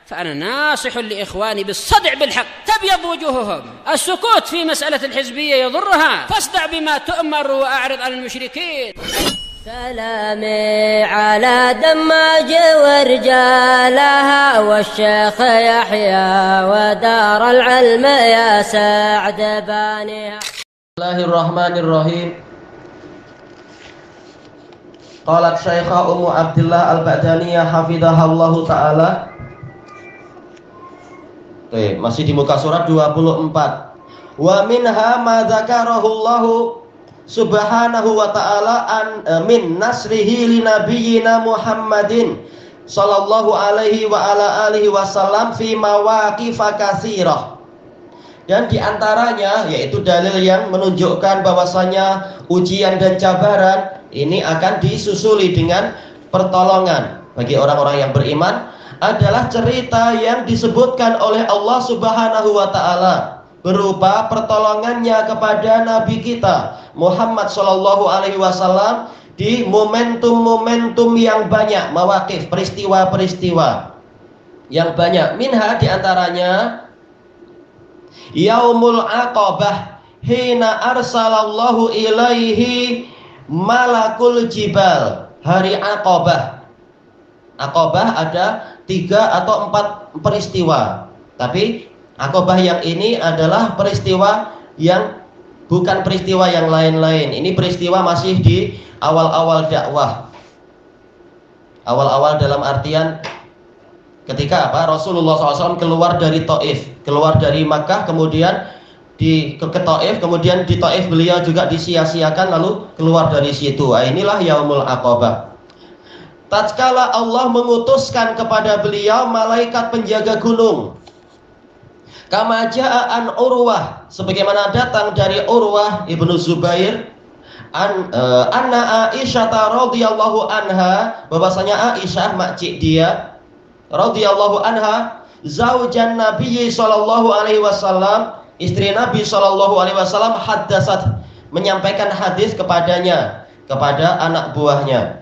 فأنا ناصح لإخواني بالصدع بالحق تبيض وجوههم. السكوت في مسألة الحزبية يضرها، فاصدع بما تؤمر وأعرض عن المشركين. سلامي على دماج ورجالها والشيخ يحيى ودار العلم يا سعد بانيها. بسم الله الرحمن الرحيم. قالت شيخة أم عبد الله البعدانية حفظها الله تعالى. Masih di muka surat 24. Wa minha ma dzakarahullahu subhanahu wa ta'ala min nasrihi li nabiyyina Muhammadin sallallahu alaihi wa ala alihi wasallam fi mawaqifa katsirah. Dan diantaranya yaitu dalil yang menunjukkan bahwasanya ujian dan cabaran ini akan disusuli dengan pertolongan bagi orang-orang yang beriman adalah cerita yang disebutkan oleh Allah Subhanahu wa ta'ala berupa pertolongannya kepada Nabi kita Muhammad Sallallahu Alaihi Wasallam di momentum-momentum yang banyak, mawaqif, peristiwa-peristiwa yang banyak. Minha diantaranya Yaumul Aqabah hina arsalallahu ilaihi malakul jibal. Hari Aqabah. Aqabah ada 3 atau 4 peristiwa, tapi Aqabah yang ini adalah peristiwa yang bukan peristiwa yang lain-lain. Ini peristiwa masih di awal-awal dakwah. Awal-awal dalam artian ketika Rasulullah SAW keluar dari Taif, keluar dari Makkah, kemudian ke Taif, kemudian di Taif beliau juga disia-siakan lalu keluar dari situ. Inilah Yaumul Aqabah. Tatkala Allah mengutuskan kepada beliau malaikat penjaga gunung. Kama ja'an Urwah, sebagaimana datang dari Urwah ibnu Zubair anna Aisyah radhiyallahu anha, bahwasanya Aisyah makcik dia radhiyallahu anha zaujan Nabi sallallahu alaihi wasallam, istri Nabi sallallahu alaihi wasallam, haddatsat, menyampaikan hadis kepadanya, kepada anak buahnya.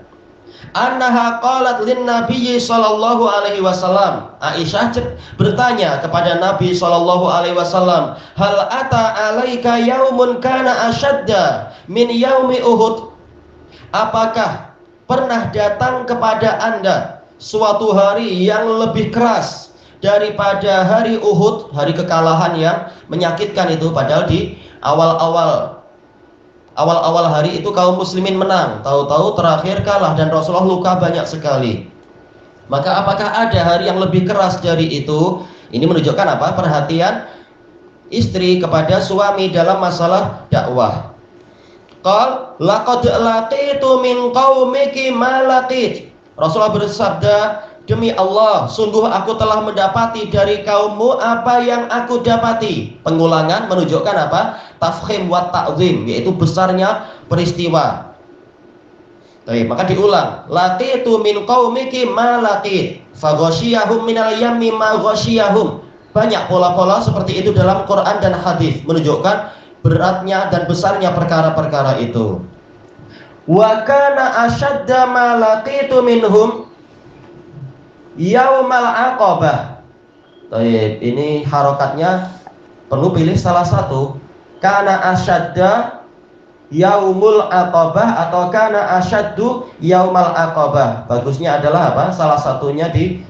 Annaha qalat lin Nabi sallallahu alaihi wasallam, Aisyah bertanya kepada Nabi sallallahu alaihi wasallam, hal ata alaika yaumun kana ashadda min yaumi Uhud? Apakah pernah datang kepada Anda suatu hari yang lebih keras daripada hari Uhud, hari kekalahan yang menyakitkan itu? Padahal di awal-awal hari itu kaum muslimin menang, tahu-tahu terakhir kalah dan Rasulullah luka banyak sekali. Maka apakah ada hari yang lebih keras dari itu? Ini menunjukkan apa? Perhatian istri kepada suami dalam masalah dakwah. Qal laqad laqitu min qaumiki ma laqit. Rasulullah bersabda, demi Allah, sungguh aku telah mendapati dari kaummu apa yang aku dapati. Pengulangan menunjukkan apa? Tafkhim wa ta'zim, yaitu besarnya peristiwa. Baik, maka diulang. Laqitu min qaumiki ma laqit, fa ghasyiyahum minal yammi ma ghasyiyahum. Banyak pola-pola seperti itu dalam Quran dan hadis menunjukkan beratnya dan besarnya perkara-perkara itu. Wa kana ashadda ma laqitu minhum Yaumal Aqabah. Baik, ini harokatnya perlu pilih salah satu. Kana asyadda Yaumul Aqabah atau kana asyaddu Yaumal Aqabah. Bagusnya adalah apa? Salah satunya di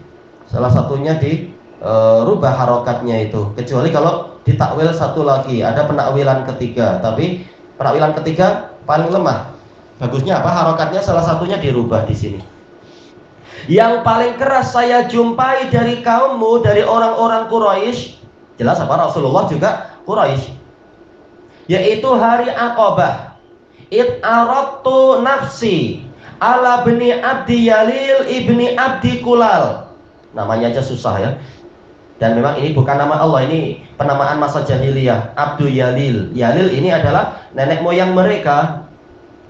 rubah harokatnya itu. Kecuali kalau ditakwil satu lagi, ada penakwilan ketiga. Tapi penakwilan ketiga paling lemah. Bagusnya apa? Harokatnya salah satunya dirubah di sini. Yang paling keras saya jumpai dari kaummu, dari orang-orang Quraisy, jelas apa? Rasulullah juga Quraisy, yaitu hari Aqabah. Id aradtu nafsi ala bni Abdi Yalil ibni Abdi Kulal. Namanya aja susah ya. Dan memang ini bukan nama Allah, ini penamaan masa jahiliyah. Abdu Yalil. Yalil ini adalah nenek moyang mereka.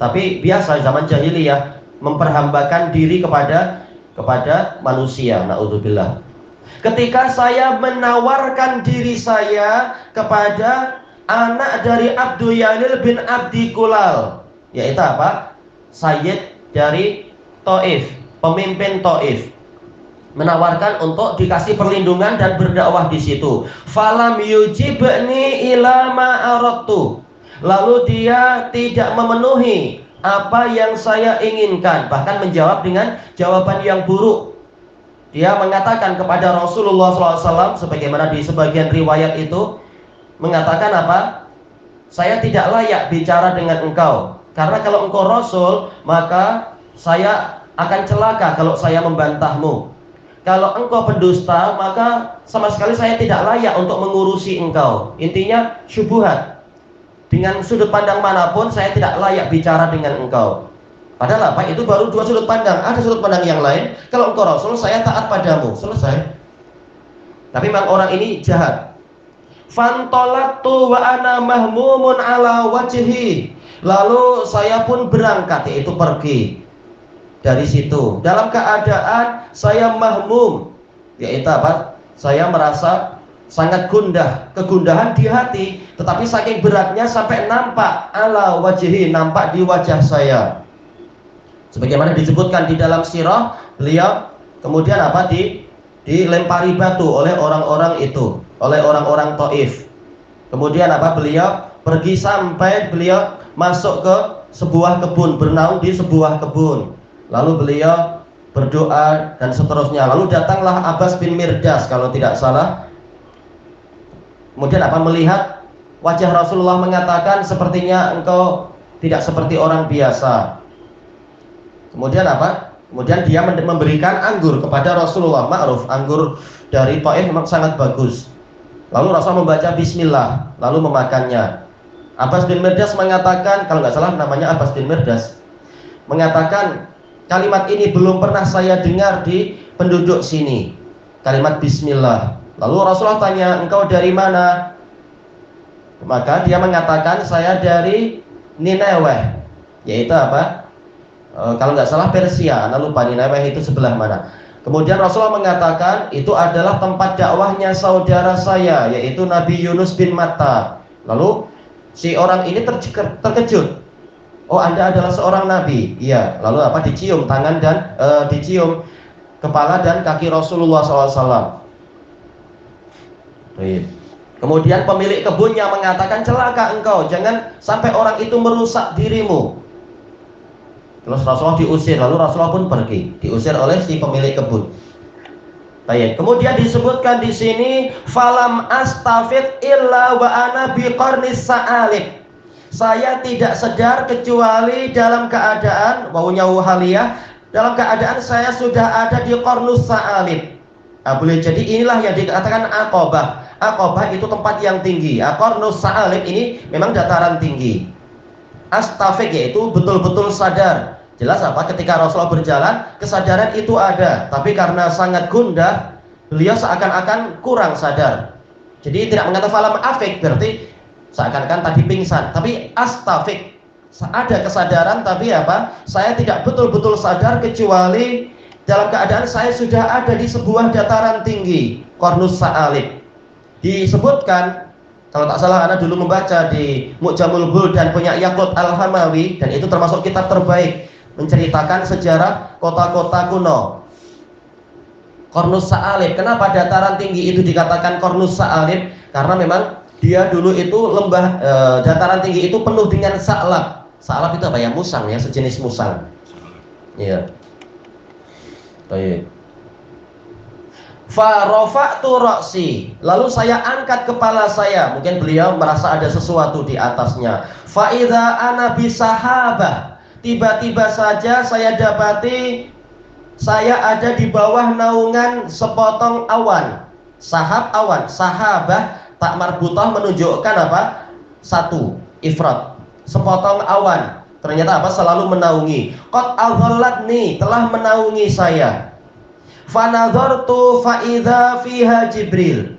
Tapi biasa zaman jahiliyah memperhambakan diri kepada manusia, naudzubillah. Ketika saya menawarkan diri saya kepada anak dari Abdu Yalil bin Abdi Kulal, yaitu apa? Sayyid dari Taif, pemimpin Taif. menawarkan untuk dikasih perlindungan dan berdakwah di situ. Falam yujibni ila ma aradtu. Lalu dia tidak memenuhi apa yang saya inginkan, bahkan menjawab dengan jawaban yang buruk. Dia mengatakan kepada Rasulullah SAW, sebagaimana di sebagian riwayat itu mengatakan apa? Saya tidak layak bicara dengan engkau, karena kalau engkau Rasul, maka saya akan celaka kalau saya membantahmu. Kalau engkau pendusta, maka sama sekali saya tidak layak untuk mengurusi engkau. Intinya syubhat. Dengan sudut pandang manapun, saya tidak layak bicara dengan engkau. Padahal apa? Itu baru dua sudut pandang. Ada sudut pandang yang lain. Kalau engkau Rasul, saya taat padamu. Selesai. Tapi memang orang ini jahat. Fantolaktu wa ana mahmumun ala wajhi. Lalu saya pun berangkat, yaitu pergi dari situ. Dalam keadaan saya mahmum, yaitu apa? Saya merasa sangat gundah, kegundahan di hati. Tetapi saking beratnya sampai nampak ala wajhi, nampak di wajah saya. Sebagaimana disebutkan di dalam sirah, beliau kemudian apa? Dilempari batu oleh orang-orang itu, oleh orang-orang Taif. Kemudian apa? Beliau pergi sampai beliau masuk ke sebuah kebun, bernaung di sebuah kebun. Lalu beliau berdoa dan seterusnya. Lalu datanglah Abbas bin Mirdas kalau tidak salah. Kemudian apa? Melihat wajah Rasulullah, mengatakan, sepertinya engkau tidak seperti orang biasa. Kemudian apa? Kemudian dia memberikan anggur kepada Rasulullah. Ma'ruf, anggur dari Taif memang sangat bagus. Lalu Rasul membaca bismillah, lalu memakannya. Abbas bin Mirdas mengatakan, kalau nggak salah namanya Abbas bin Mirdas, mengatakan kalimat ini belum pernah saya dengar di penduduk sini. Kalimat bismillah. Lalu Rasulullah tanya, engkau dari mana? Maka dia mengatakan, saya dari Nineveh. Yaitu apa? Kalau nggak salah Persia, anda lupa Nineveh itu sebelah mana. Kemudian Rasulullah mengatakan itu adalah tempat dakwahnya saudara saya, yaitu Nabi Yunus bin Matta. Lalu si orang ini terkejut. Oh, Anda adalah seorang nabi? Iya. Lalu apa? Dicium tangan dan dicium kepala dan kaki Rasulullah SAW. Kemudian pemilik kebunnya mengatakan, celaka engkau, jangan sampai orang itu merusak dirimu. Terus Rasulullah diusir, lalu Rasulullah pun pergi, diusir oleh si pemilik kebun. Baik. Kemudian disebutkan di sini, falam astafid illa wa ana biqarnis sa'alib. Saya tidak sadar kecuali dalam keadaan wawunya haliyah, dalam keadaan saya sudah ada di qarnus sa'alib. Boleh jadi inilah yang dikatakan Aqabah. Aqabah itu tempat yang tinggi. Qarnus sa'alib ini memang dataran tinggi. Astafid yaitu betul-betul sadar. Jelas apa? Ketika Rasulullah berjalan, kesadaran itu ada, tapi karena sangat gundah, beliau seakan-akan kurang sadar. Jadi tidak mengatakan falam afik, berarti seakan-akan tadi pingsan. Tapi astafik, ada kesadaran, tapi apa? Saya tidak betul-betul sadar kecuali dalam keadaan saya sudah ada di sebuah dataran tinggi, Qarnus Sa'alib. Disebutkan, kalau tak salah Anda dulu membaca di Mu'jamul Buldan punya Yaqut Al-Hamawi, dan itu termasuk kitab terbaik menceritakan sejarah kota-kota kuno. Qarnus Sa'alib. Kenapa dataran tinggi itu dikatakan Qarnus Sa'alib? Karena memang dia dulu itu lembah, dataran tinggi itu penuh dengan sa'lab. Sa'lab itu apa ya? Musang ya, sejenis musang. Iya. Baik. Fa rafa'tu ra'si. Lalu saya angkat kepala saya. Mungkin beliau merasa ada sesuatu di atasnya. Fa idza ana bisahabah. Tiba-tiba saja saya dapati saya ada di bawah naungan sepotong awan. Sahab awan, sahabah tak marbutah menunjukkan apa? Satu, ifrat. Sepotong awan. Ternyata apa? Selalu menaungi. Qad adhallatni, telah menaungi saya. Fanadhartu fa idza fiha Jibril.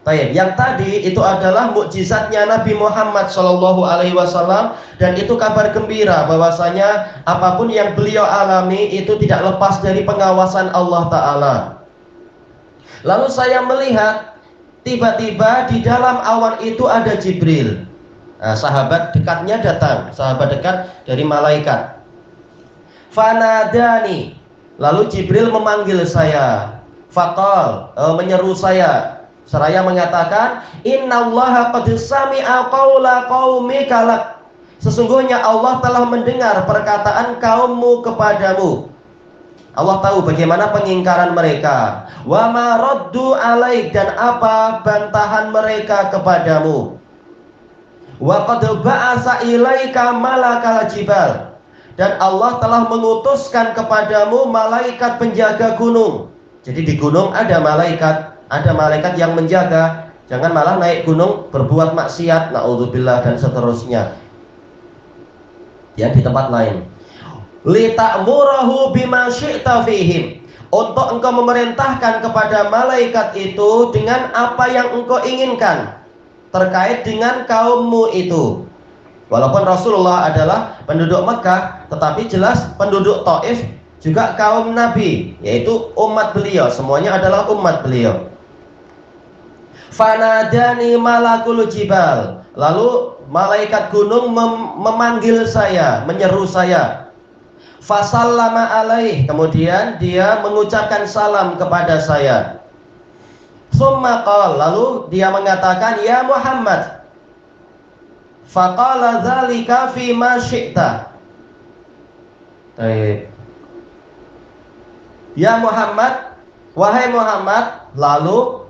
Baik, yang tadi itu adalah mukjizatnya Nabi Muhammad SAW, dan itu kabar gembira bahwasanya apapun yang beliau alami itu tidak lepas dari pengawasan Allah Ta'ala. Lalu saya melihat tiba-tiba di dalam awan itu ada Jibril. Nah, sahabat dekatnya datang, sahabat dekat dari malaikat. Fanadani, lalu Jibril memanggil saya. Faqal, menyeru saya, seraya mengatakan, innallaha qad sami'a qaula qaumika lak. Sesungguhnya Allah telah mendengar perkataan kaummu kepadamu. Allah tahu bagaimana pengingkaran mereka. Wa ma raddu alaik, dan apa bantahan mereka kepadamu. Wa qad ba'asa ilaika malakal jibal, dan Allah telah mengutuskan kepadamu malaikat penjaga gunung. Jadi di gunung ada malaikat yang menjaga. Jangan malah naik gunung berbuat maksiat, naudzubillah, dan seterusnya. Yang di tempat lain. Lita'murahu bima syi'ta fihim, untuk engkau memerintahkan kepada malaikat itu dengan apa yang engkau inginkan terkait dengan kaummu itu. Walaupun Rasulullah adalah penduduk Mekah, tetapi jelas penduduk Taif juga kaum Nabi, yaitu umat beliau, semuanya adalah umat beliau. Fanadani malakul jibal, lalu malaikat gunung memanggil saya, menyeru saya. Fasallama alaih, kemudian dia mengucapkan salam kepada saya. Summa qala, lalu dia mengatakan, ya Muhammad. Faqala dzalika fi ma syi'ta. Ya Muhammad, wahai Muhammad. Lalu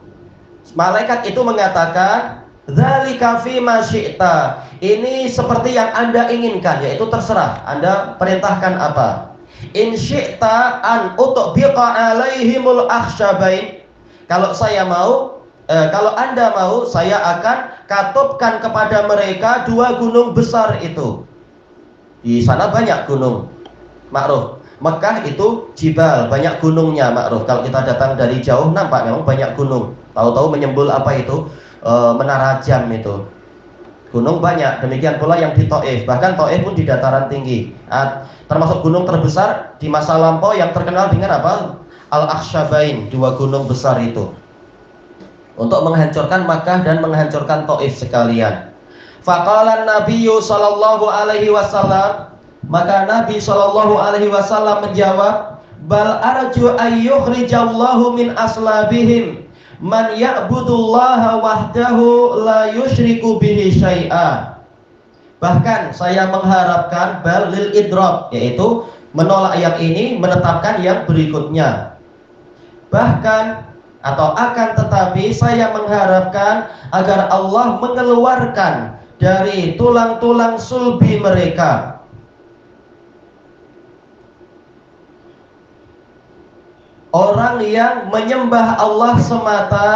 malaikat itu mengatakan, dzalika fi ma syi'ta, ini seperti yang Anda inginkan, yaitu terserah Anda perintahkan apa. In syi'ta an utbiqa alaihimul akhsyabain, kalau saya mau, kalau Anda mau, saya akan katupkan kepada mereka 2 gunung besar itu. Di sana banyak gunung, makruf. Mekah itu jibal, banyak gunungnya, makruf. Kalau kita datang dari jauh nampak memang banyak gunung. Tahu-tahu menyembul apa itu? Menara jam itu. Gunung banyak, demikian pula yang di Taif. Bahkan Taif pun di dataran tinggi. Termasuk gunung terbesar di masa lampau yang terkenal dengan apa? Al-Akhsyabain, 2 gunung besar itu. Untuk menghancurkan Makkah dan menghancurkan Taif sekalian. Faqala Nabiyyu sallallahu alaihi wasallam, maka Nabi sallallahu alaihi wasallam menjawab, bal arju ayyukhrijallahu min aslabihim man ya'budullaha wahdahu la yusyriku bihi syai'a. Bahkan saya mengharapkan, bal lil idrab, yaitu menolak yang ini, menetapkan yang berikutnya. Bahkan atau akan tetapi saya mengharapkan agar Allah mengeluarkan dari tulang-tulang sulbi mereka orang yang menyembah Allah semata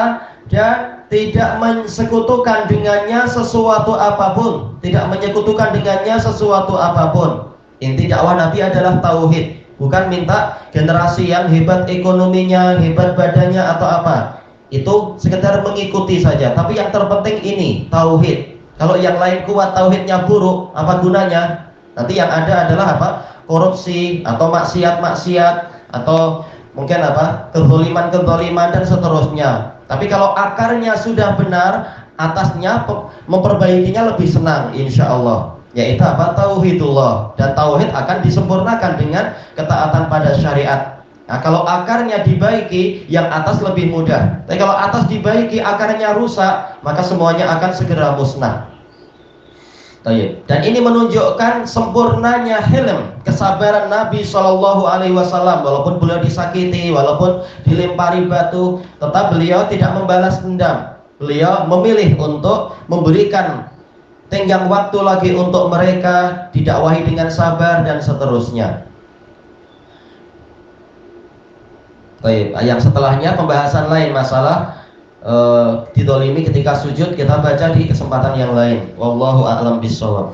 dan tidak mensekutukan dengannya sesuatu apapun, tidak menyekutukan dengannya sesuatu apapun. Inti dakwah Nabi adalah tauhid, bukan minta generasi yang hebat ekonominya, hebat badannya atau apa. Itu sekedar mengikuti saja. Tapi yang terpenting ini tauhid. Kalau yang lain kuat tauhidnya buruk, apa gunanya? Nanti yang ada adalah apa? Korupsi atau maksiat-maksiat atau mungkin apa? Kezaliman-kezaliman dan seterusnya. Tapi kalau akarnya sudah benar, atasnya memperbaikinya lebih senang, insya Allah. Yaitu apa? Tauhidullah. Dan tauhid akan disempurnakan dengan ketaatan pada syariat. Nah, kalau akarnya dibaiki, yang atas lebih mudah. Tapi kalau atas dibaiki, akarnya rusak, maka semuanya akan segera musnah. Dan ini menunjukkan sempurnanya hilm, kesabaran Nabi SAW. Walaupun beliau disakiti, walaupun dilempari batu, tetap beliau tidak membalas dendam. Beliau memilih untuk memberikan tenggang waktu lagi untuk mereka, didakwahi dengan sabar dan seterusnya. Yang setelahnya pembahasan lain masalah didolimi ketika sujud, kita baca di kesempatan yang lain. Wallahu a'lam bishawab.